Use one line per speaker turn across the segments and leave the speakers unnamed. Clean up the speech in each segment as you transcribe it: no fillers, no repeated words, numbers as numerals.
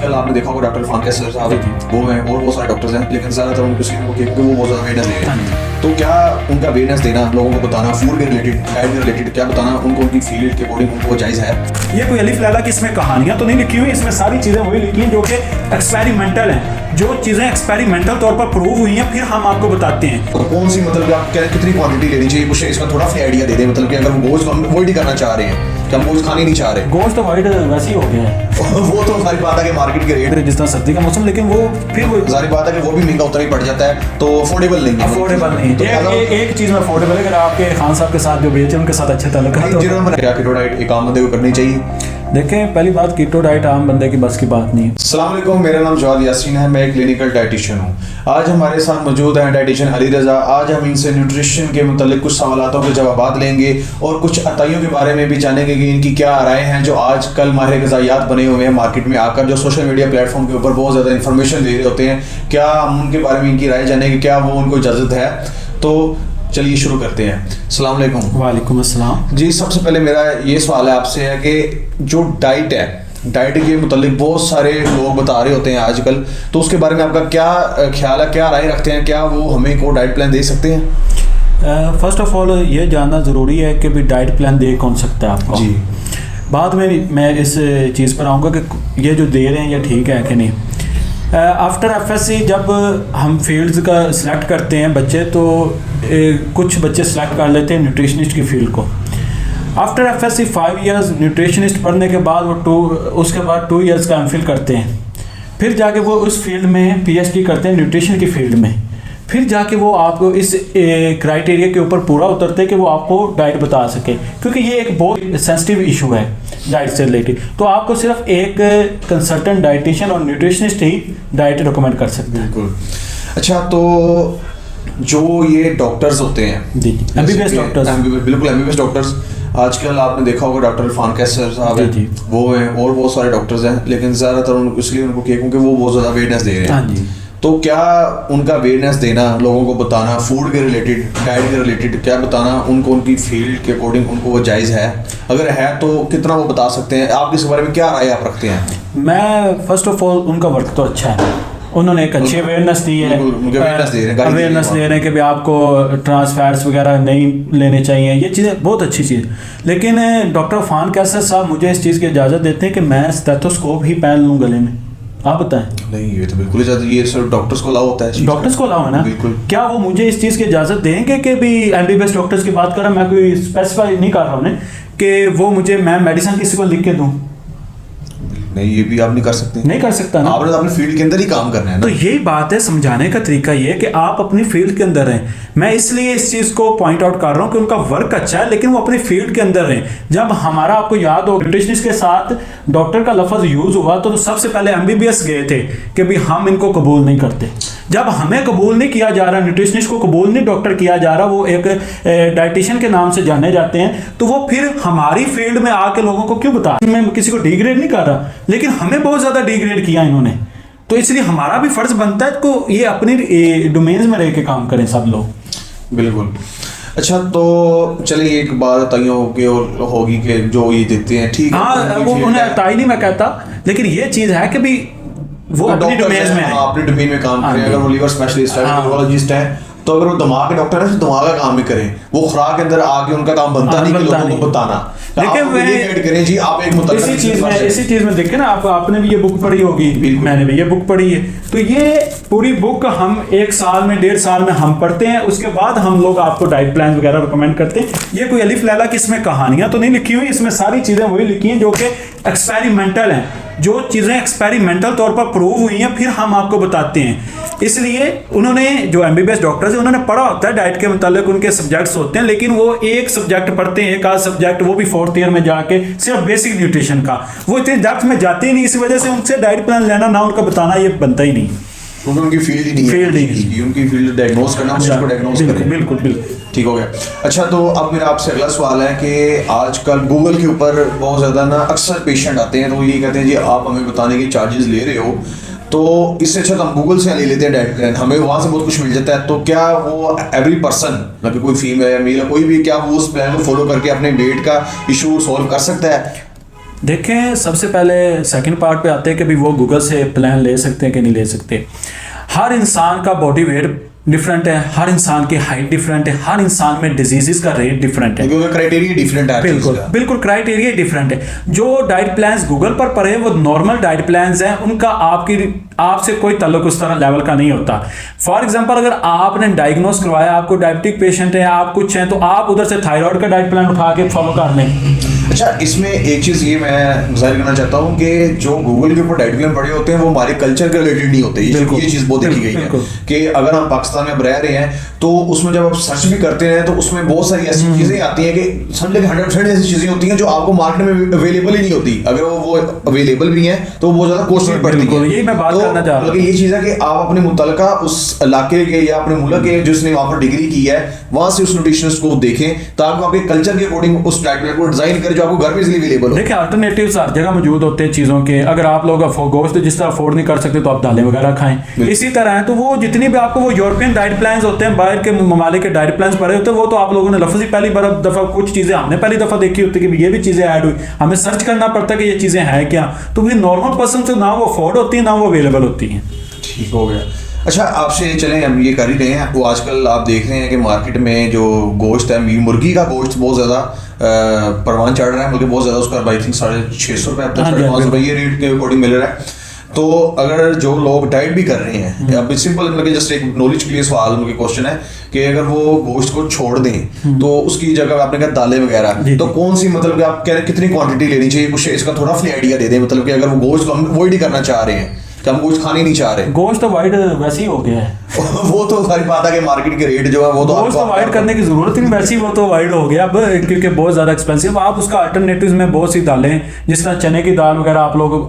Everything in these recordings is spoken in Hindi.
आजकल आपने देखा होगा डॉक्टर इरफान कैसर साहब वो हैं और बहुत सारे डॉक्टर्स हैं, लेकिन ज़्यादातर उनको वो बहुत ज़्यादा अवेयरनेस दे रहे हैं। तो क्या उनका अवेयरनेस देना, लोगों को बताना फूड के रिलेटेड, डाइट के रिलेटेड क्या बताना उनको उनकी फील्ड के अकॉर्डिंग उनको जायज़ है?
ये कोई अलिफ लैला की इसमें कहानियां तो नहीं लिखी हुई, इसमें सारी चीज़ें वही लिखी हैं जो कि एक्सपेरिमेंटल हैं। जो चीज़ें एक्सपेरिमेंटल तौर पर प्रूव हुई हैं फिर हम आपको बताते हैं।
तो कौन सी मतलब आप कितनी क्वांटिटी लेनी चाहिए, कुछ इसका थोड़ा सा आइडिया दे दें। मतलब कि अगर वो गोश्त हम अवॉइड करना चाह रहे हैं कि हम गोश्त खाने नहीं चाह रहे,
गोश्त तो अवॉइड वैसे ही हो गया है
वो तो सारी बात है कि मार्केट के रेट
जिस तरह सर्दी का मौसम, लेकिन वो फिर वो
सारी बात है कि वो भी महंगा उतना ही पड़ जाता है, तो अफोर्डेबल नहीं है।
अफोर्डेबल नहीं है। एक चीज़ में अफोर्डेबल है, अगर आपके खान साहब के साथ जो बेचे उनके साथ अच्छे ताल्लुक है।
कीटो डाइट एक आम बंदे को करनी चाहिए?
देखें, पहली बात, कीटो डाइट आम बंदे की बस की बात नहीं है।
अस्सलाम वालेकुम, मेरा नाम जवाद यासीन है, मैं एक क्लिनिकल डाइटिशियन हूँ। आज हमारे साथ मौजूद हैं डाइटिशियन अली रज़ा। आज हम इनसे न्यूट्रिशन के मुतालिक कुछ सवालों के जवाब लेंगे और कुछ अताइयों के बारे में भी जानेंगे कि इनकी क्या राय हैं जो आजकल माहिर ग़िज़ाइयात बने हुए हैं मार्केट में आकर, जो सोशल मीडिया प्लेटफॉर्म के ऊपर बहुत ज़्यादा इन्फॉर्मेशन दे रहे होते हैं। क्या हम उनके बारे में इनकी राय जानेंगे, क्या वो उनको इजाज़त है? तो चलिए शुरू करते हैं। अस्सलाम वालेकुम।
वालेकुम अस्सलाम।
जी, सबसे पहले मेरा ये सवाल है आपसे है कि जो डाइट है, डाइट के मुतालिक बहुत सारे लोग बता रहे होते हैं आजकल, तो उसके बारे में आपका क्या ख्याल है, क्या राय रखते हैं? क्या वो हमें को डाइट प्लान दे सकते हैं?
फर्स्ट ऑफ ऑल ये जानना ज़रूरी है कि भी डाइट प्लान दे कौन सकता है आपको।
जी,
बाद में मैं इस चीज़ पर आऊँगा कि ये जो दे रहे हैं ये ठीक है कि नहीं। आफ्टर एफएससी जब हम फील्ड्स का सिलेक्ट करते हैं बच्चे, तो कुछ बच्चे सिलेक्ट कर लेते हैं न्यूट्रिशनिस्ट की फील्ड को। आफ्टर एफएससी 5 इयर्स न्यूट्रिशनिस्ट पढ़ने के बाद वो उसके बाद 2 इयर्स का एमफिल करते हैं। फिर जाके वो उस फील्ड में पीएचडी करते हैं न्यूट्रिशन की फील्ड में। फिर जाके वो आपको इस क्राइटेरिया के ऊपर पूरा उतरते हैं कि वो आपको डाइट बता सके, क्योंकि ये एक बहुत सेंसिटिव इशू है डाइट से रिलेटेड। तो आपको सिर्फ एक कंसल्टेंट डाइटिशियन और न्यूट्रिशनिस्ट ही डाइट रिकमेंड कर सकते हैं।
बिल्कुल। अच्छा, तो जो ये डॉक्टर्स होते हैं,
एमबीबीएस डॉक्टर्स,
बिल्कुल एमबीबीएस डॉक्टर्स, आजकल आपने देखा होगा डॉक्टर इरफान कैसर साहब हैं, वो हैं और बहुत सारे डॉक्टर्स हैं, लेकिन ज़्यादातर इसलिए उनको क्योंकि वो बहुत ज़्यादा अवेयरनेस दे रहे हैं। तो क्या उनका अवेयरनेस देना, लोगों को बताना फूड के रिलेटेड, डाइट के रिलेटेड क्या बताना उनको उनकी फील्ड के अकॉर्डिंग उनको वो जायज़ है? अगर है तो कितना वो बता सकते हैं? आप इस बारे में क्या राय आप रखते हैं?
मैं फर्स्ट ऑफ ऑल उनका वर्क तो अच्छा है, उन्होंने एक अच्छी अवेयरनेस दी है, अवेयरनेस दे रहे हैं कि भी आपको ट्रांस फैट्स वगैरह नहीं लेने चाहिए। ये चीज़ें बहुत अच्छी चीज़, लेकिन डॉक्टर इरफान कैसर साहब मुझे इस चीज़ की इजाज़त देते हैं कि मैं स्टेथोस्कोप ही पहन लूँ गले में। आप बताएं।
नहीं, ये तो बिल्कुल इजाज़त, ये सिर्फ डॉक्टर्स को अलाउ होता है।
डॉक्टर्स को अलाउ है ना?
बिल्कुल।
क्या वो मुझे इस चीज़ की इजाज़त देंगे कि भी एमबीबीएस डॉक्टर्स की बात कर रहा, मैं कोई स्पेसिफाई नहीं कर रहा हूँ कि वो मुझे मैं मेडिसिन किसी को लिख के दूँ?
नहीं, ये भी आप नहीं कर सकते।
नहीं कर सकता ना,
आपने अपनी फील्ड के अंदर ही काम करना है ना।
तो यही बात है, समझाने का तरीका ये है कि आप अपनी फील्ड के अंदर हैं। मैं इसलिए इस चीज़ को पॉइंट आउट कर रहा हूँ कि उनका वर्क अच्छा है, लेकिन वो अपनी फील्ड के अंदर हैं। जब हमारा, आपको याद हो, न्यूट्रिशनिस्ट के साथ डॉक्टर का लफ्ज़ यूज़ हुआ तो सबसे पहले एमबीबीएस गए थे कि भाई हम इनको कबूल नहीं करते। जब हमें कबूल नहीं किया जा रहा, न्यूट्रिशनिस्ट को कबूल नहीं डॉक्टर किया जा रहा, वो एक डाइटिशियन के नाम से जाने जाते हैं, तो वो फिर हमारी फील्ड में आके लोगों को क्यों बता? मैं किसी को डिग्रेड नहीं कर रहा, लेकिन हमें बहुत ज़्यादा डिग्रेड किया इन्होंने। तो इसलिए हमारा भी फर्ज बनता है को ये अपनी डोमेन्स में रह के काम करें सब लोग।
बिल्कुल। अच्छा, तो चलिए एक बात अताइयों की होगी कि जो ये देते हैं, ठीक है,
हाँ, वो उन्हें अताई नहीं मैं कहता, लेकिन ये चीज़ है कि भी वो अपनी डोमेन में है,
अपने डोमेन में काम करें। अगर वो लीवर स्पेशलिस्ट है, न्यूरोलॉजिस्ट है, तो अगर वो दिमाग के डॉक्टर है तो दिमाग का काम भी करें। वो खुराक के अंदर आके उनका काम बनता नहीं कि लोगों को बताना।
लेकिन
ये करें जी, आप एक
इसी चीज में देखें ना, आपने भी ये बुक पढ़ी होगी, मैंने भी ये बुक पढ़ी है। तो ये पूरी बुक हम 1 साल में 1.5 साल में हम पढ़ते हैं, उसके बाद हम लोग आपको डाइट प्लान वगैरह रिकमेंड करते हैं। ये कोई अलिफ लैला की इसमें कहानियां तो नहीं लिखी हुई, इसमें सारी चीजें वही लिखी हैं जो कि एक्सपेरिमेंटल हैं। जो चीज़ें एक्सपेरिमेंटल तौर पर प्रूव हुई हैं फिर हम आपको बताते हैं। इसलिए उन्होंने, जो एमबीबीएस डॉक्टर्स हैं, उन्होंने पढ़ा होता है डाइट के मुतालिक, उनके सब्जेक्ट्स होते हैं, लेकिन वो एक सब्जेक्ट पढ़ते हैं, एक आध सब्जेक्ट, वो भी 4th ईयर में जाके सिर्फ बेसिक न्यूट्रिशन का। वो इतने डेप्थ में जाते ही नहीं, इस वजह से उनसे डाइट प्लान लेना ना उनका बताना ये बनता ही नहीं,
क्योंकि उनकी फील्ड ही नहीं है। उनकी फील्ड डायग्नोस करना, उसको डायग्नोस करें।
बिल्कुल बिल्कुल
ठीक हो गया। अच्छा, तो अब मेरा आपसे अगला सवाल है कि आजकल गूगल के ऊपर बहुत ज़्यादा ना अक्सर पेशेंट आते हैं, तो ये कहते हैं जी आप हमें बताने के चार्जेस ले रहे हो, तो इससे अच्छा तो हम गूगल से ले लेते हैं डाइट प्लान, हमें वहाँ से बहुत कुछ मिल जाता है। तो क्या वो एवरी पर्सन, मतलब कोई फीमेल या मेल कोई भी, क्या वो उस प्लान को फॉलो करके अपने वेट का इशू सॉल्व कर सकता है?
देखें, सबसे पहले सेकंड पार्ट पे आते हैं कि भी वो गूगल से प्लान ले सकते हैं कि नहीं ले सकते। हर इंसान का बॉडी वेट डिफरेंट है, हर इंसान की हाइट डिफरेंट है, हर इंसान में डिजीजेस का रेट डिफरेंट है,
क्योंकि क्राइटेरिया डिफरेंट है।
बिल्कुल बिल्कुल क्राइटेरिया डिफरेंट है। जो डाइट प्लान्स गूगल पर पड़े वो नॉर्मल डाइट प्लान्स हैं, उनका आपसे कोई ताल्लुक उस तरह लेवल का नहीं होता। फॉर एग्जांपल, अगर आपने डायग्नोस करवाया, आपको डायबिटिक पेशेंट है, आप कुछ हैं, तो आप उधर से थायराइड का डाइट प्लान उठा के फॉलो कर लें।
अच्छा, इसमें एक चीज़ ये मैं जाहिर करना चाहता हूँ कि जो गूगल के ऊपर डाइट प्लान पड़े होते हैं वो हमारे कल्चर के रिलेटेड नहीं होते। ये चीज़ बहुत देखी गई है कि अगर हम पाकिस्तान में रह रहे हैं तो उसमें जब आप सर्च भी करते हैं तो उसमें बहुत सारी ऐसी चीज़ें आती हैं कि समझ लें 100% ऐसी चीज़ें होती हैं जो आपको मार्केट में अवेलेबल ही नहीं होती। अगर वो अवेलेबल भी हैं तो बहुत ज़्यादा कॉस्टली पड़ती है।
यही मैं बात करना चाह रहा हूँ।
ये चीज़ है कि आप अपने मुतलका उस इलाके के या अपने मुल्क के जिसने वहाँ पर डिग्री की है वहाँ से उस न्यूट्रिशनिस्ट को देखें ताकि आपके कल्चर के अकॉर्डिंग उस डाइट प्लान को डिजाइन करें जो आपको घर में इजीली अवेलेबल हो।
देखिए, अल्टरनेटिव्स हर जगह मौजूद होते हैं चीज़ों के। अगर आप लोग गोश्त जिस तरह अफोर्ड नहीं कर सकते तो आप दालें वगैरह खाएं। इसी तरह है तो वो जितनी भी आपको वो यूरोपियन डाइट प्लान्स होते हैं, बाहर के ममालिक के डाइट प्लान्स पड़े होते हैं, वो तो आप लोगों ने लफ्ज़ी पहली दफ़ा कुछ चीज़ें हमने पहली दफ़ा देखी होती है कि ये भी चीज़ें ऐड हुई, हमें सर्च करना पड़ता है कि ये चीज़ें हैं क्या। तो फिर नॉर्मल पर्सन से ना वो अफोर्ड होती है ना वो अवेलेबल होती हैं।
ठीक हो गया। अच्छा, आपसे चलें, हम ये कर ही रहे हैं, वो आजकल आप देख रहे हैं कि मार्केट में जो गोश्त है, मुर्गी का गोश्त बहुत ज़्यादा परवान चढ़ रहा है, बल्कि बहुत ज़्यादा उसका आई थिंक 650 रुपये अब तक 550 ये रेट के अकॉर्डिंग मिल रहा है। तो अगर जो लोग डाइट भी कर रहे हैं, अब सिंपल मतलब जस्ट एक नॉलेज के लिए सवाल उनके क्वेश्चन है कि अगर वो गोश्त को छोड़ दें तो उसकी जगह आपने कहा दालें वगैरह, तो कौन सी मतलब कि आप कह रहे हैं कितनी क्वांटिटी लेनी चाहिए, कुछ इसका थोड़ा फ्री आइडिया दे दें। मतलब कि अगर वो गोश्त को हम अवॉइड ही करना चाह रहे हैं कि हम गोश्त खाने नहीं चाह रहे।
गोश्त तो वाइड वैसे ही हो गया है
वो तो सारी बात है कि मार्केट के रेट जो है वो तो
गोश्त तो वाइड करने की जरूरत ही नहीं, वैसे ही वो तो वाइड हो गया अब, क्योंकि बहुत ज़्यादा एक्सपेंसिव। आप उसका अल्टरनेटिव्स में बहुत सी दालें, जिस तरह चने की दाल वगैरह आप लोग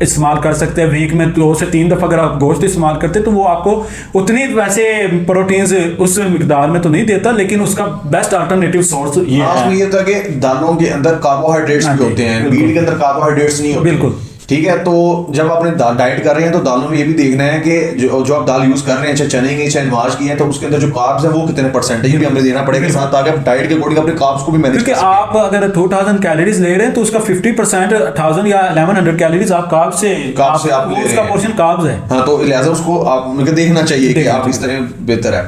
इस्तेमाल कर सकते हैं। वीक में 2 से 3 दफ़ा अगर आप गोश्त इस्तेमाल करते हैं तो वो आपको उतनी वैसे प्रोटीन्स उस मिकदार में तो नहीं देता, लेकिन उसका बेस्ट अल्टरनेटिव सोर्स ये है।
ये था कि दालों के अंदर कार्बोहाइड्रेट्स भी होते हैं, मीट के अंदर कार्बोहाइड्रेट्स नहीं होते।
बिल्कुल
ठीक है। तो जब आपने डाइट कर रहे हैं तो दालों में ये भी देखना है कि जो आप दाल यूज कर रहे हैं, चाहे चने की चाहे माश की है, तो उसके अंदर जो कार्ब्स है वो कितने परसेंटेज भी हमें देना पड़ेगा साथ, ताकि आप डाइट के अकॉर्डिंग अपने कार्ब्स को भी मैनेज कर सकें।
आप अगर 2000 कैलोरीज ले रहे हैं तो उसका 50% 1000 या 1100 कैलोरीज आप कार्ब से आप उसका पोर्शन कार्ब्स है।
हाँ, तो लिहाजा उसको आप देखना चाहिए कि आप इस तरह बेहतर है।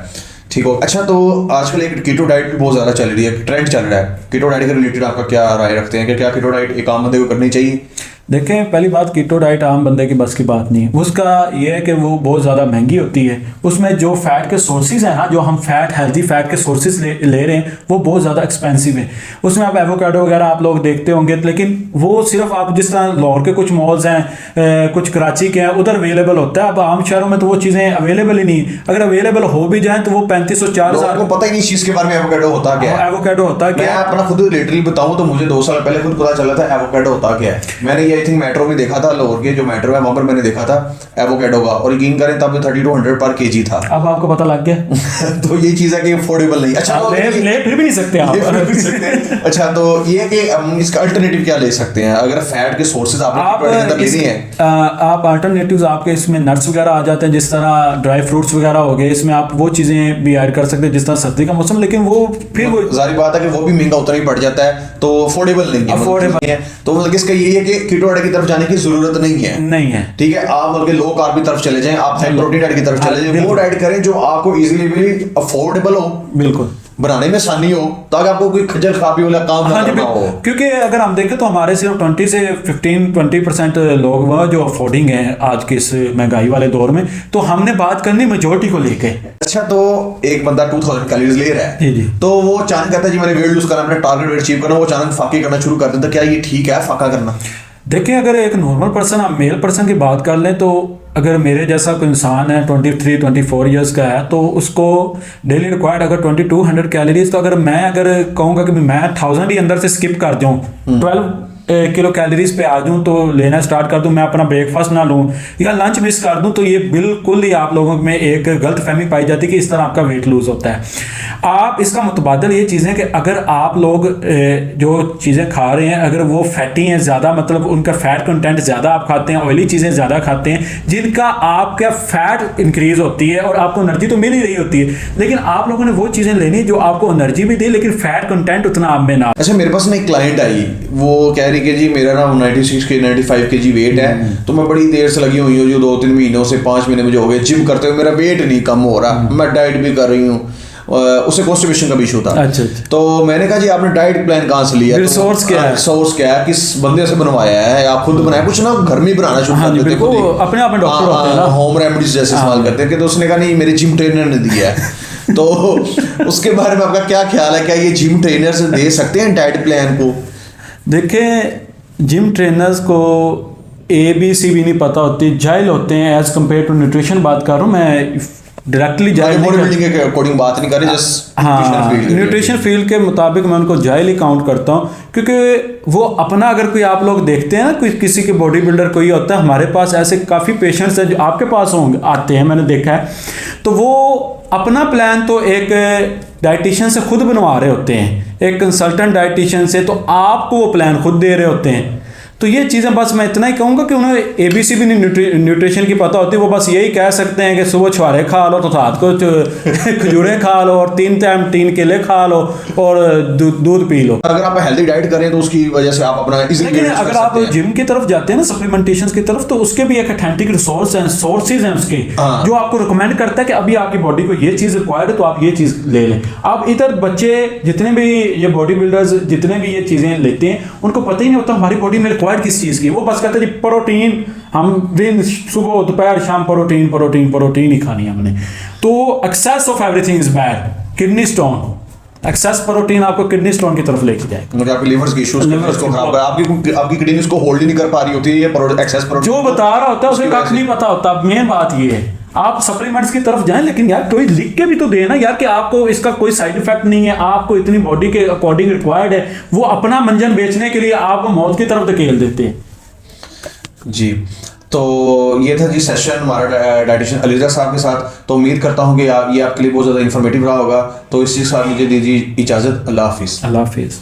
ठीक हो। अच्छा, तो आजकल एक कीटो डाइट भी बहुत ज़्यादा चल रही है, ट्रेंड चल रहा है। कीटो डाइट के रिलेटेड आपका क्या राय रखते हैं कि क्या कीटो डाइट एक आम बंदे को करनी चाहिए?
देखें, पहली बात, कीटो डाइट आम बंदे की बस की बात नहीं है। उसका ये है कि वो बहुत ज़्यादा महंगी होती है। उसमें जो फैट के सोर्सेज हैं ना, जो हम फैट हेल्दी फैट के सोर्सेज ले रहे हैं वो बहुत ज़्यादा एक्सपेंसिव है। उसमें आप एवोकाडो वगैरह आप लोग देखते होंगे, लेकिन वो सिर्फ आप जिस तरह लाहौर के कुछ मॉल्स हैं, कुछ कराची के हैं, उधर अवेलेबल होता है। अब आम शहरों में तो वो चीज़ें अवेलेबल ही नहीं। अगर अवेलेबल हो भी जाए तो वो 3500-4000
को पता ही नहीं चीज़ के बारे में एवोकाडो होता क्या है।
एवोकाडो होता क्या है?
मैं अपना खुद रिलेटरली बताऊं तो मुझे 2 साल पहले खुद पता चला था एवोकाडो होता क्या है। मैंने ये आई थिंक मेट्रो में देखा था, लाहौर के जो मेट्रो है वहां पर मैंने देखा था एवोकाडो का, और यकीन करें तब 30 to 100 पर केजी था।
अब आपको पता लग गया
तो ये चीज़ है कि अफोर्डेबल नहीं। अच्छा,
ले फिर भी नहीं सकते आप।
अच्छा, तो ये कि हम इसका अल्टरनेटिव क्या ले सकते हैं अगर फैट के सोर्सेज आप लेनी है?
आप अल्टरनेटिव्स आपके इसमें नट्स वगैरह आ जाते हैं, जिस तरह ड्राई फ्रूट्स वगैरह हो गए, इसमें आप वो चीज़ें भी ऐड कर सकते हैं जिस तरह सर्दी का मौसम, लेकिन वो फिर वो
जारी बात है कि वो भी महंगा उतना ही पड़ जाता है, तो अफोर्डेबल नहीं है। तो मतलब इसका ये है कि कीटो डाइट की तरफ जाने की जरूरत नहीं है। ठीक है, आप मतलब लो कार्ब की तरफ चले जाएं, आप हाई प्रोटीन डाइट की तरफ चले जाएं, वो डाइट करें जो आपको इजीली भी अफोर्डेबल हो,
बिल्कुल
बनाने में आसानी हो, ताकि आपको कोई खजल खराबी वाला काम ना करना हो।
क्योंकि अगर हम देखें तो हमारे सिर्फ 20 से 15-20% लोग वह जो अफोर्डिंग हैं आज के इस महंगाई वाले दौर में, तो हमने बात करनी मेजोरिटी को लेके।
अच्छा, तो एक बंदा 2000 कैलोरीज ले रहा है
जी,
तो वो अचानक कहता है जी मैंने वेट लूज करना, मैंने टारगेट वेट अचीव करना, वो अचानक फाके करना शुरू कर देता, क्या ये ठीक है फाका करना?
देखिए, अगर एक नॉर्मल पर्सन, आप मेल पर्सन की बात कर लें, तो अगर मेरे जैसा कोई इंसान है 23-24 इयर्स का है, तो उसको डेली रिक्वायर्ड अगर 2200 कैलोरीज, तो अगर मैं कहूँगा कि मैं 1000 ही अंदर से स्किप कर जाऊँ, 12 किलो कैलोरीज पे आ जाऊँ, तो लेना स्टार्ट कर दूँ, मैं अपना ब्रेकफास्ट ना लूँ या लंच मिस कर दूँ, तो ये बिल्कुल ही आप लोगों में एक गलत फहमी पाई जाती है कि इस तरह आपका वेट लूज होता है। आप इसका मुतबादल ये चीज़ें कि अगर आप लोग जो चीज़ें खा रहे हैं अगर वो फैटी हैं ज़्यादा, मतलब उनका फैट कंटेंट ज़्यादा आप खाते हैं, ऑयली चीज़ें ज़्यादा खाते हैं, जिनका आपका फैट इंक्रीज होती है और आपको एनर्जी तो मिल ही रही होती है, लेकिन आप लोगों ने वो चीज़ें लेनी जो आपको एनर्जी भी दे लेकिन फैट कंटेंट उतना आप में ना।
अच्छा, मेरे पास ना एक क्लाइंट आई, वो कह रही नहीं कि जी मेरा ना 96 के 95 के जी वेट है, तो मैं बड़ी देर से लगी हुई हूँ, जो 2-3 महीनों से 5 महीने मुझे हो गए जिम करते हुए, मेरा वेट नहीं कम हो रहा, मैं डाइट भी कर रही हूँ, उसे कॉन्स्टिपेशन का भी इशू था।
अच्छा।
तो मैंने कहा जी आपने डाइट प्लान कहाँ से लिया,
सोर्स क्या है,
सोर्स क्या है, किस बंदे से बनवाया है, आप खुद बनाया, कुछ ना घर में बनाना शुरू कर देते हैं,
अपने आप में डॉक्टर होते हैं ना,
होम रेमेडीज जैसे इस्तेमाल करते हैं। कि तो उसने कहा नहीं मेरे जिम ट्रेनर ने दिया है। तो उसके बारे में आपका क्या ख्याल है, क्या ये जिम ट्रेनर से दे सकते हैं डाइट प्लान को?
देखें, जिम ट्रेनर्स को ABC भी नहीं पता होती, जाहिल होते हैं एज कम्पेयर टू न्यूट्रिशन। बात कर रहा हूँ मैं डायरेक्टली जाहिल
बॉडी बिल्डिंग के अकॉर्डिंग बात नहीं कर रहे, जस्ट
न्यूट्रिशन फील्ड के मुताबिक मैं उनको जाहिल ही काउंट करता हूँ, क्योंकि वो अपना, अगर कोई आप लोग देखते हैं ना, कोई किसी के बॉडी बिल्डर कोई होता है, हमारे पास ऐसे काफ़ी पेशेंट्स हैं जो आपके पास होंगे, आते हैं, मैंने देखा है, तो वो अपना प्लान तो एक डाइटिशियन से खुद बनवा रहे होते हैं, एक कंसल्टेंट डाइटिशियन से, तो आपको वो प्लान खुद दे रहे होते हैं। तो ये चीज़ें बस मैं इतना ही कहूँगा कि उन्हें ABC भी नहीं न्यूट्रिशन की पता होती, वो बस यही कह सकते हैं कि सुबह छुआरे खा लो, तो रात को खजूरें खा लो, और 3 टाइम 3 केले खा लो, और दूध पी लो।
अगर आप हेल्दी डाइट करें तो उसकी वजह से आप अपना,
लेकिन अगर आप जिम की तरफ जाते हैं ना, सप्लीमेंटेशन की तरफ, तो उसके भी एक ऑथेंटिक रिसोर्स हैं, सोर्सेज हैं उसके, जो आपको रिकमेंड करता है कि अभी आपकी बॉडी को ये चीज़ रिक्वायर्ड है, तो आप ये चीज़ ले लें। अब इधर बच्चे जितने भी ये बॉडी बिल्डर्स जितने भी ये चीज़ें लेते हैं, उनको पता ही नहीं होता हमारी बॉडी में रिक्वायर्ड किस चीज़ की। वो बस कहते हैं जी प्रोटीन, हम दिन सुबह दोपहर शाम प्रोटीन प्रोटीन प्रोटीन ही खानी है हमने। तो excess of everything is bad. Kidney stone, excess protein आपको किडनी स्टोन की तरफ लेके जाएगा,
मुझे आपके लिवर्स के इश्यूज को खराब कर, आपकी किडनी उसको होल्ड ही नहीं कर पा रही होती है, ये एक्सेस प्रोटीन
जो बता रहा होता है उसे कख नहीं पता होता। मेन बात ये है, आप सप्लीमेंट्स की तरफ जाएं, लेकिन यार कोई लिख के भी तो दे ना यार कि आपको इसका कोई साइड इफेक्ट नहीं है, आपको इतनी बॉडी के अकॉर्डिंग रिक्वायर्ड है। वो अपना मंजन बेचने के लिए आपको मौत की तरफ धकेल देते हैं
जी। तो ये था जी सेशन हमारा डाइटिशियन अली रज़ा साहब के साथ। तो उम्मीद करता हूँ कि ये आपके लिए बहुत ज़्यादा इन्फॉर्मेटिव रहा होगा। तो इसी के साथ मुझे दीजिए इजाज़त। अल्लाह हाफिज़।
अल्लाह हाफिज़।